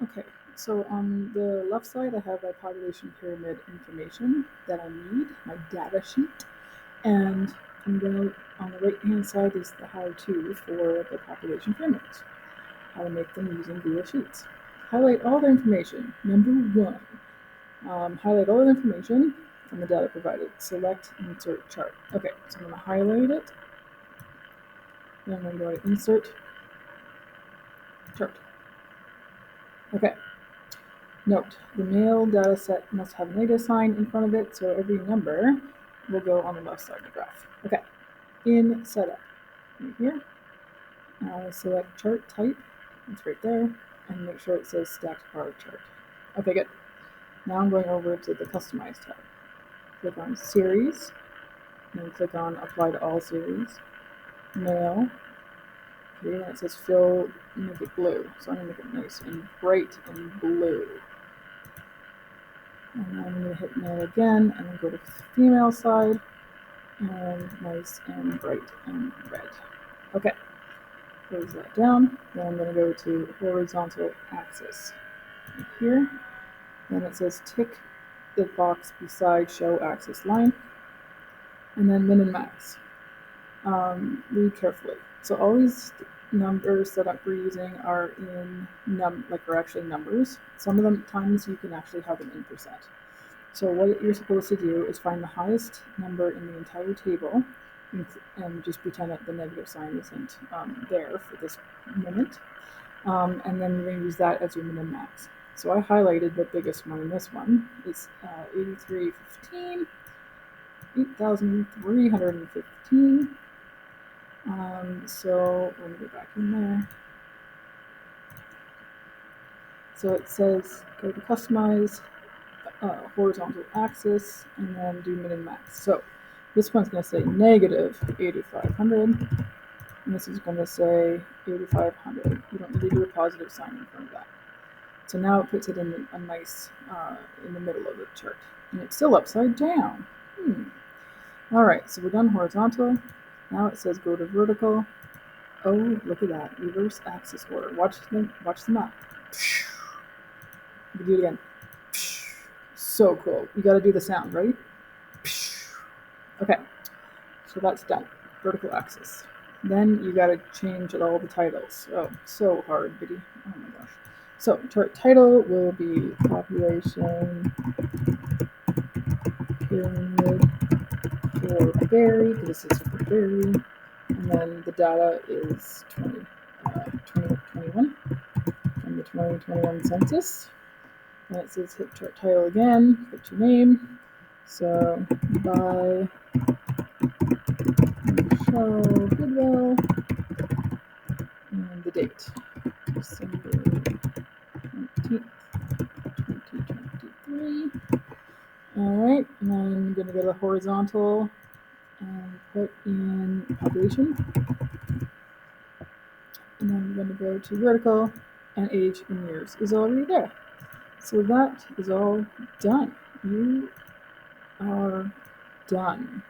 Okay, so on the left side, I have my population pyramid information that I need, my data sheet, and I'm going to, on the right hand side is the how to for the population pyramids, how to make them using Google Sheets. Highlight all the information. Number one, highlight all the information from the data provided. Select insert chart. Okay, so I'm going to highlight it, then I'm going to go to insert chart. Okay. Note, the male data set must have a negative sign in front of it, so every number will go on the left side of the graph. Okay, in setup, right here, select chart type, it's right there, and make sure it says stacked bar chart. Okay, good. Now I'm going over to the customize tab. Click on series, and click on apply to all series, male, okay, and it says fill, make it blue, so I'm gonna make it nice and bright and blue. And then I'm going to hit male again and then go to female side and nice and bright and red. Okay, close that down. Then I'm going to go to horizontal axis right here. Then it says tick the box beside show axis line. And then min and max. Read carefully. So all these numbers that we're using are in are actually numbers. Some of them times you can actually have them in percent. So what you're supposed to do is find the highest number in the entire table and just pretend that the negative sign isn't there for this moment. And then you're going to use that as your min and max. So I highlighted the biggest one in this one. It's 8315, 8,315. So let me go back in there. So it says go to customize, horizontal axis, and then do min and max. So this one's going to say negative 8,500, and this is going to say 8,500. You don't need to do a positive sign in front of that. So now it puts it in a nice, in the middle of the chart, and it's still upside down. All right, so we're done horizontal. Now it says go to vertical. Oh, look at that, reverse axis order. Watch the map. Do it again. So cool. You got to do the sound. Ready? Okay, so that's done. Vertical axis. Then you got to change all the titles. Oh, so hard, Biddy. Oh my gosh. So chart title will be population pyramid for berry. This is for berry. And then the data is 2021 from the 2021 census. And it says hit chart title again, put your name. So by Michelle Goodwill, and the date, December 19th, 2023. All right, and then I'm going to go to horizontal and put in population. And then I'm going to go to vertical, and age in years is already there. So that is all done. You are done.